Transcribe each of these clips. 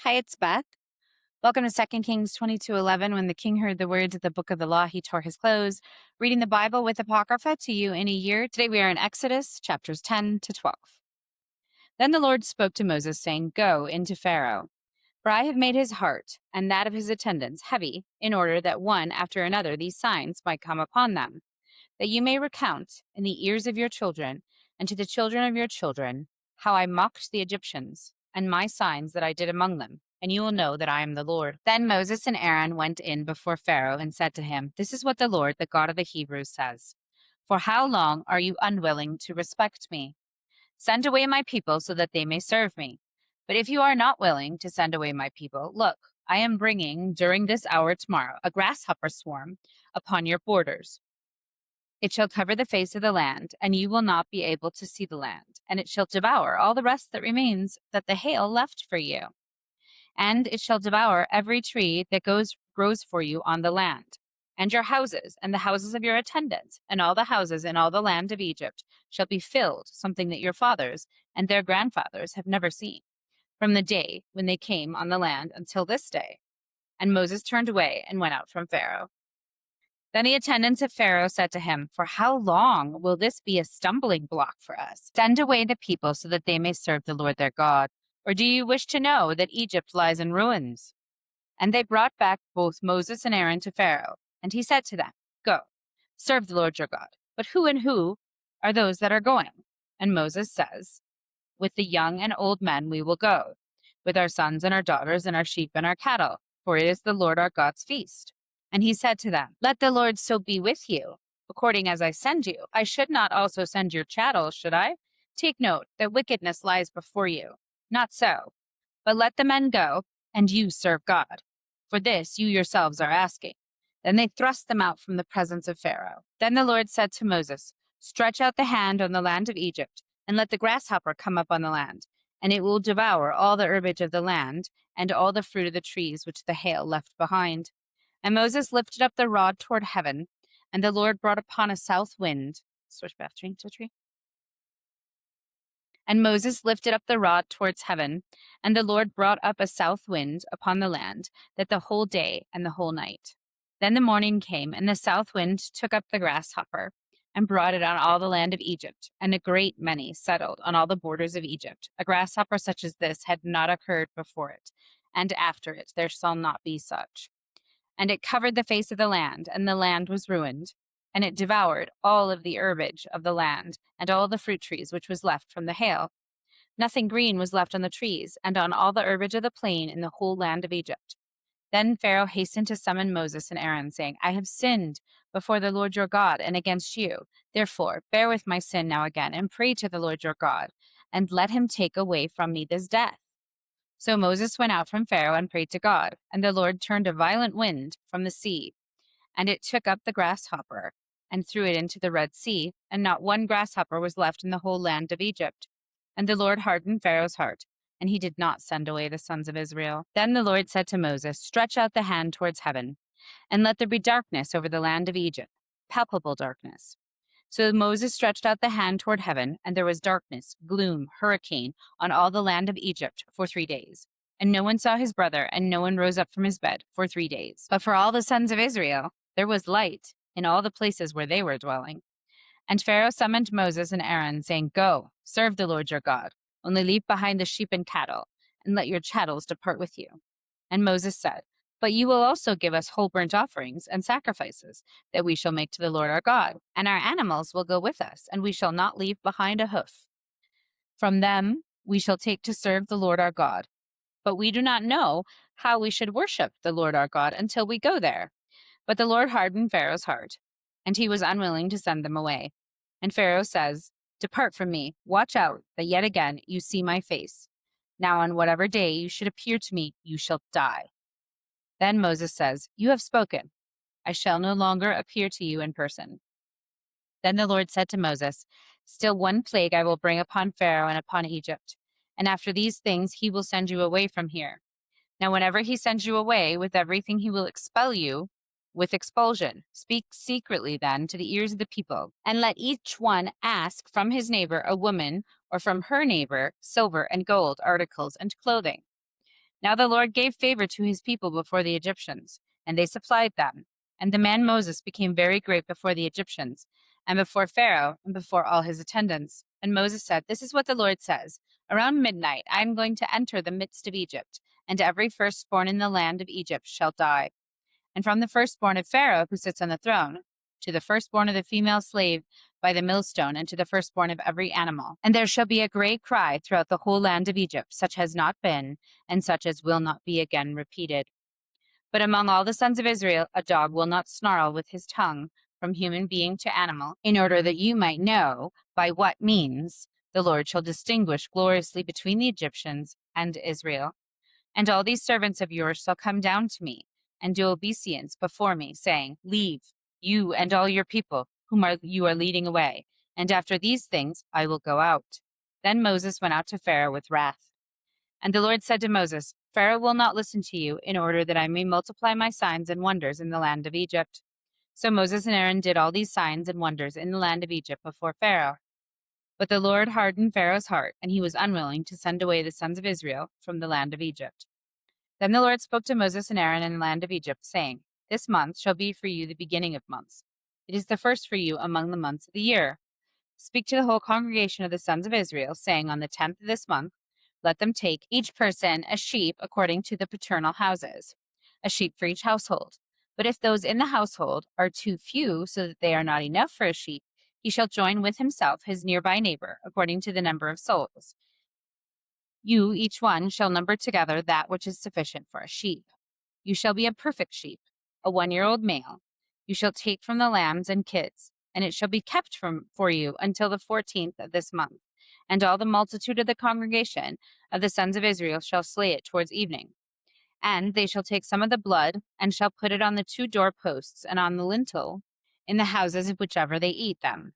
Hi, it's Beth. Welcome to 2 Kings 22:11. When the king heard the words of the book of the law, he tore his clothes. Reading the Bible with Apocrypha to you in a year. Today we are in Exodus chapters 10 to 12. Then the Lord spoke to Moses, saying, Go into Pharaoh, for I have made his heart and that of his attendants heavy, in order that one after another these signs might come upon them, that you may recount in the ears of your children and to the children of your children how I mocked the Egyptians and my signs that I did among them, and you will know that I am the Lord. Then Moses and Aaron went in before Pharaoh and said to him, This is what the Lord, the God of the Hebrews, says. For how long are you unwilling to respect me? Send away my people so that they may serve me. But if you are not willing to send away my people, look, I am bringing during this hour tomorrow a grasshopper swarm upon your borders. It shall cover the face of the land, and you will not be able to see the land, and it shall devour all the rest that remains that the hail left for you. And it shall devour every tree that grows for you on the land, and your houses, and the houses of your attendants, and all the houses in all the land of Egypt shall be filled, something that your fathers and their grandfathers have never seen, from the day when they came on the land until this day. And Moses turned away and went out from Pharaoh. Then the attendants of Pharaoh said to him, For how long will this be a stumbling block for us? Send away the people so that they may serve the Lord their God. Or do you wish to know that Egypt lies in ruins? And they brought back both Moses and Aaron to Pharaoh. And he said to them, Go, serve the Lord your God. But who are those that are going? And Moses says, With the young and old men we will go, with our sons and our daughters and our sheep and our cattle, for it is the Lord our God's feast. And he said to them, Let the Lord so be with you, according as I send you. I should not also send your chattels, should I? Take note that wickedness lies before you. Not so, but let the men go, and you serve God. For this you yourselves are asking. Then they thrust them out from the presence of Pharaoh. Then the Lord said to Moses, Stretch out the hand on the land of Egypt, and let the grasshopper come up on the land, and it will devour all the herbage of the land, and all the fruit of the trees which the hail left behind. And Moses lifted up the rod toward heaven, and the Lord brought upon a south wind. Switch back tree to tree. And Moses lifted up the rod towards heaven, and the Lord brought up a south wind upon the land, that the whole day and the whole night. Then the morning came, and the south wind took up the grasshopper, and brought it on all the land of Egypt, and a great many settled on all the borders of Egypt. A grasshopper such as this had not occurred before it, and after it there shall not be such. And it covered the face of the land, and the land was ruined. And it devoured all of the herbage of the land, and all the fruit trees which was left from the hail. Nothing green was left on the trees, and on all the herbage of the plain in the whole land of Egypt. Then Pharaoh hastened to summon Moses and Aaron, saying, I have sinned before the Lord your God and against you. Therefore, bear with my sin now again, and pray to the Lord your God, and let him take away from me this death. So Moses went out from Pharaoh and prayed to God, and the Lord turned a violent wind from the sea, and it took up the grasshopper and threw it into the Red Sea, and not one grasshopper was left in the whole land of Egypt. And the Lord hardened Pharaoh's heart, and he did not send away the sons of Israel. Then the Lord said to Moses, Stretch out the hand towards heaven, and let there be darkness over the land of Egypt, palpable darkness. So Moses stretched out the hand toward heaven, and there was darkness, gloom, hurricane on all the land of Egypt for 3 days. And no one saw his brother, and no one rose up from his bed for 3 days. But for all the sons of Israel, there was light in all the places where they were dwelling. And Pharaoh summoned Moses and Aaron, saying, Go, serve the Lord your God. Only leave behind the sheep and cattle, and let your chattels depart with you. And Moses said, But you will also give us whole burnt offerings and sacrifices that we shall make to the Lord our God. And our animals will go with us, and we shall not leave behind a hoof. From them we shall take to serve the Lord our God. But we do not know how we should worship the Lord our God until we go there. But the Lord hardened Pharaoh's heart, and he was unwilling to send them away. And Pharaoh says, Depart from me, watch out, that yet again you see my face. Now on whatever day you should appear to me, you shall die. Then Moses says, You have spoken. I shall no longer appear to you in person. Then the Lord said to Moses, Still one plague I will bring upon Pharaoh and upon Egypt, and after these things he will send you away from here. Now whenever he sends you away with everything, he will expel you with expulsion. Speak secretly then to the ears of the people, and let each one ask from his neighbor a woman, or from her neighbor silver and gold, articles and clothing. Now the Lord gave favor to his people before the Egyptians, and they supplied them. And the man Moses became very great before the Egyptians, and before Pharaoh, and before all his attendants. And Moses said, This is what the Lord says: Around midnight I am going to enter the midst of Egypt, and every firstborn in the land of Egypt shall die. And from the firstborn of Pharaoh who sits on the throne, to the firstborn of the female slave by the millstone, and to the firstborn of every animal. And there shall be a great cry throughout the whole land of Egypt, such has not been, and such as will not be again repeated. But among all the sons of Israel, a dog will not snarl with his tongue from human being to animal, in order that you might know by what means the Lord shall distinguish gloriously between the Egyptians and Israel. And all these servants of yours shall come down to me, and do obeisance before me, saying, Leave, you and all your people, whom you are leading away, and after these things I will go out. Then Moses went out to Pharaoh with wrath. And the Lord said to Moses, Pharaoh will not listen to you, in order that I may multiply my signs and wonders in the land of Egypt. So Moses and Aaron did all these signs and wonders in the land of Egypt before Pharaoh. But the Lord hardened Pharaoh's heart, and he was unwilling to send away the sons of Israel from the land of Egypt. Then the Lord spoke to Moses and Aaron in the land of Egypt, saying, This month shall be for you the beginning of months. It is the first for you among the months of the year. Speak to the whole congregation of the sons of Israel, saying, On the 10th of this month, let them take each person a sheep according to the paternal houses, a sheep for each household. But if those in the household are too few, so that they are not enough for a sheep, he shall join with himself his nearby neighbor, according to the number of souls. You, each one, shall number together that which is sufficient for a sheep. You shall be a perfect sheep, a 1-year-old male. You shall take from the lambs and kids, and it shall be kept for you until the 14th of this month. And all the multitude of the congregation of the sons of Israel shall slay it towards evening. And they shall take some of the blood, and shall put it on the 2 doorposts and on the lintel in the houses of whichever they eat them.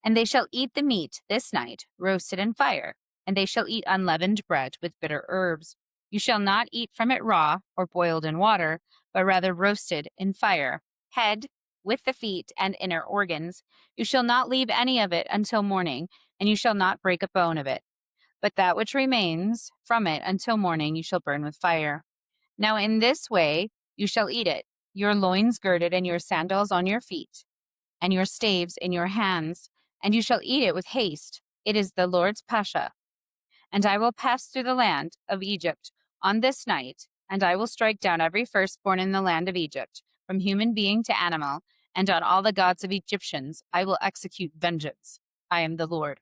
And they shall eat the meat this night, roasted in fire, and they shall eat unleavened bread with bitter herbs. You shall not eat from it raw or boiled in water, but rather roasted in fire. Head, with the feet and inner organs. You shall not leave any of it until morning, and you shall not break a bone of it. But that which remains from it until morning you shall burn with fire. Now in this way you shall eat it, your loins girded and your sandals on your feet, and your staves in your hands, and you shall eat it with haste. It is the Lord's Pascha. And I will pass through the land of Egypt on this night, and I will strike down every firstborn in the land of Egypt, from human being to animal, and on all the gods of Egyptians I will execute vengeance. I am the Lord.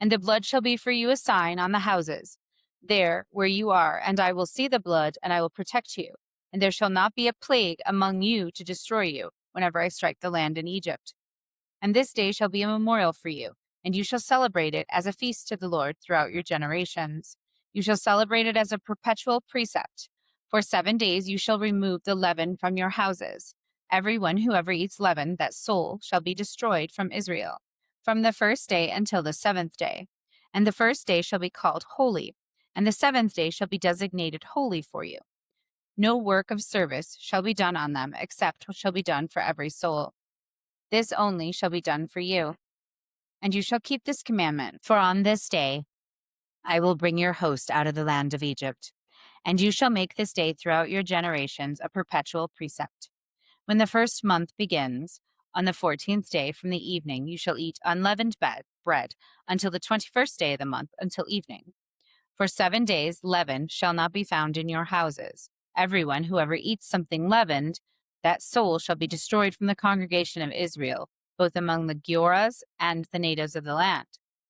And the blood shall be for you a sign on the houses, there where you are, and I will see the blood, and I will protect you. And there shall not be a plague among you to destroy you, whenever I strike the land in Egypt. And this day shall be a memorial for you, and you shall celebrate it as a feast to the Lord throughout your generations. You shall celebrate it as a perpetual precept. For 7 days you shall remove the leaven from your houses. Everyone who ever eats leaven, that soul shall be destroyed from Israel, from the first day until the 7th day. And the first day shall be called holy, and the 7th day shall be designated holy for you. No work of service shall be done on them, except what shall be done for every soul. This only shall be done for you. And you shall keep this commandment, for on this day I will bring your host out of the land of Egypt. And you shall make this day throughout your generations a perpetual precept. When the first month begins, on the 14th day from the evening, you shall eat unleavened bread until the 21st day of the month, until evening. For 7 days leaven shall not be found in your houses. Everyone who ever eats something leavened, that soul shall be destroyed from the congregation of Israel, both among the Gioras and the natives of the land.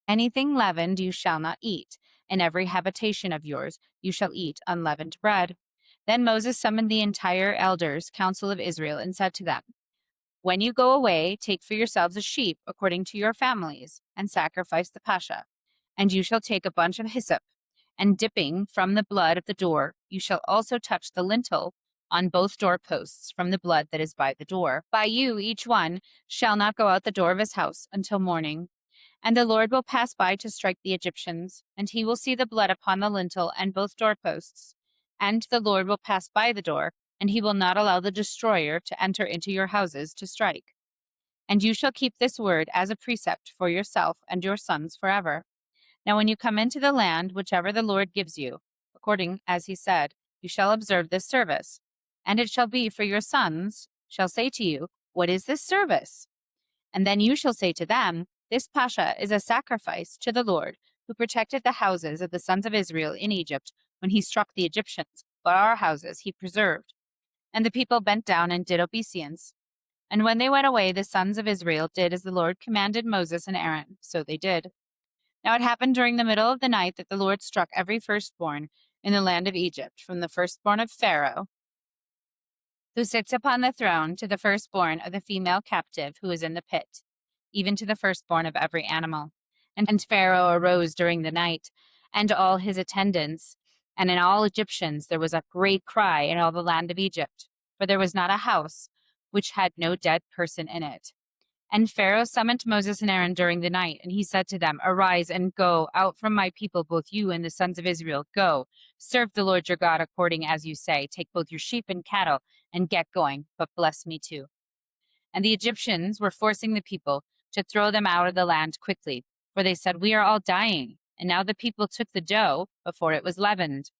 Anything leavened you shall not eat. In every habitation of yours you shall eat unleavened bread. Then Moses summoned the entire elders, council of Israel, and said to them, When you go away, take for yourselves a sheep according to your families, and sacrifice the Pascha. And you shall take a bunch of hyssop, and dipping from the blood of the door, you shall also touch the lintel on both doorposts from the blood that is by the door. By you, each one shall not go out the door of his house until morning. And the Lord will pass by to strike the Egyptians, and he will see the blood upon the lintel and both doorposts. And the Lord will pass by the door, and he will not allow the destroyer to enter into your houses to strike. And you shall keep this word as a precept for yourself and your sons forever. Now when you come into the land, whichever the Lord gives you, according as he said, you shall observe this service. And it shall be for your sons shall say to you, what is this service? And then you shall say to them, this Pascha is a sacrifice to the Lord, who protected the houses of the sons of Israel in Egypt when he struck the Egyptians, but our houses he preserved. And the people bent down and did obeisance. And when they went away, the sons of Israel did as the Lord commanded Moses and Aaron, so they did. Now it happened during the middle of the night that the Lord struck every firstborn in the land of Egypt, from the firstborn of Pharaoh, who sits upon the throne, to the firstborn of the female captive who is in the pit, even to the firstborn of every animal. And Pharaoh arose during the night, and all his attendants, and in all Egyptians there was a great cry in all the land of Egypt, for there was not a house which had no dead person in it. And Pharaoh summoned Moses and Aaron during the night, and he said to them, arise and go out from my people, both you and the sons of Israel. Go, serve the Lord your God according as you say. Take both your sheep and cattle and get going, but bless me too. And the Egyptians were forcing the people to throw them out of the land quickly, for they said, we are all dying. And now the people took the dough before it was leavened,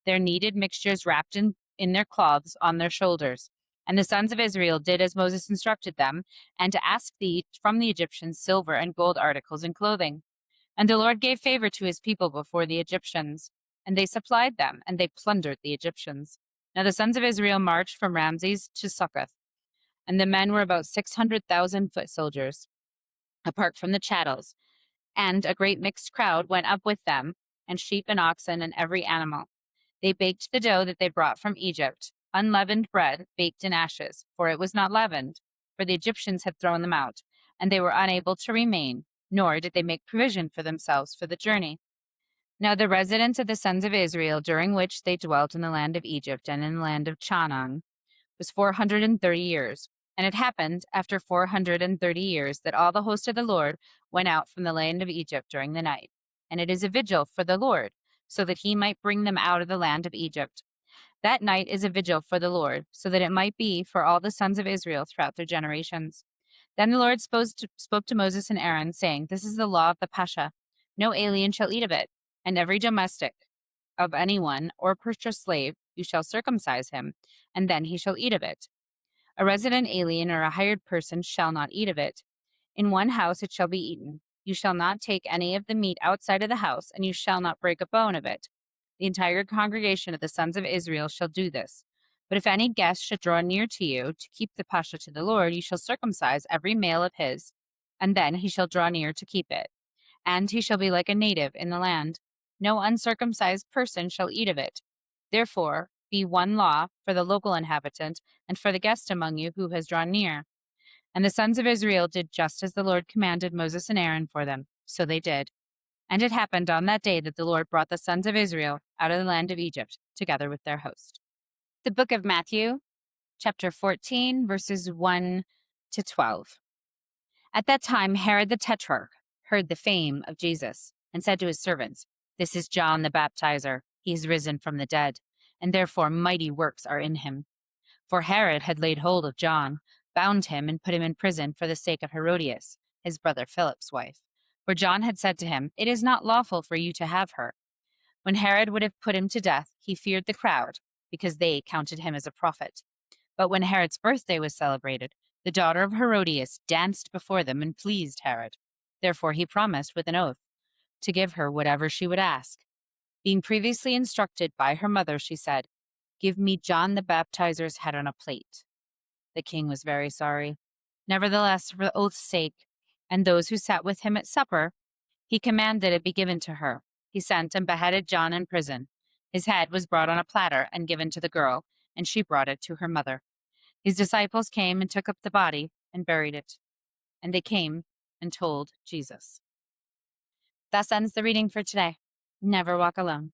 their kneaded mixtures wrapped in their cloths on their shoulders. And the sons of Israel did as Moses instructed them, and to ask from the Egyptians silver and gold articles and clothing. And the Lord gave favor to his people before the Egyptians, and they supplied them, and they plundered the Egyptians. Now the sons of Israel marched from Ramses to Succoth, and the men were about 600,000 foot soldiers, apart from the chattels. And a great mixed crowd went up with them, and sheep and oxen and every animal. They baked the dough that they brought from Egypt, unleavened bread baked in ashes, for it was not leavened, for the Egyptians had thrown them out, and they were unable to remain, nor did they make provision for themselves for the journey. Now the residence of the sons of Israel, during which they dwelt in the land of Egypt and in the land of Canaan, was 430 years. And it happened after 430 years that all the host of the Lord went out from the land of Egypt during the night. And it is a vigil for the Lord, so that he might bring them out of the land of Egypt. That night is a vigil for the Lord, so that it might be for all the sons of Israel throughout their generations. Then the Lord spoke to Moses and Aaron, saying, this is the law of the Pascha. No alien shall eat of it, and every domestic of anyone or purchased slave, you shall circumcise him, and then he shall eat of it. A resident alien or a hired person shall not eat of it. In one house it shall be eaten. You shall not take any of the meat outside of the house, and you shall not break a bone of it. The entire congregation of the sons of Israel shall do this. But if any guest should draw near to you to keep the Pascha to the Lord, you shall circumcise every male of his, and then he shall draw near to keep it. And he shall be like a native in the land. No uncircumcised person shall eat of it. Therefore, be one law for the local inhabitant and for the guest among you who has drawn near. And the sons of Israel did just as the Lord commanded Moses and Aaron for them. So they did. And it happened on that day that the Lord brought the sons of Israel out of the land of Egypt, together with their host. The book of Matthew, chapter 14, verses 1 to 12. At that time, Herod the Tetrarch heard the fame of Jesus and said to his servants, this is John the Baptizer. He is risen from the dead, and therefore mighty works are in him. For Herod had laid hold of John, bound him, and put him in prison for the sake of Herodias, his brother Philip's wife. For John had said to him, it is not lawful for you to have her. When Herod would have put him to death, he feared the crowd, because they counted him as a prophet. But when Herod's birthday was celebrated, the daughter of Herodias danced before them and pleased Herod. Therefore he promised with an oath to give her whatever she would ask. Being previously instructed by her mother, she said, give me John the Baptizer's head on a plate. The king was very sorry. Nevertheless, for the oath's sake, and those who sat with him at supper, he commanded it be given to her. He sent and beheaded John in prison. His head was brought on a platter and given to the girl, and she brought it to her mother. His disciples came and took up the body and buried it. And they came and told Jesus. Thus ends the reading for today. Never walk alone.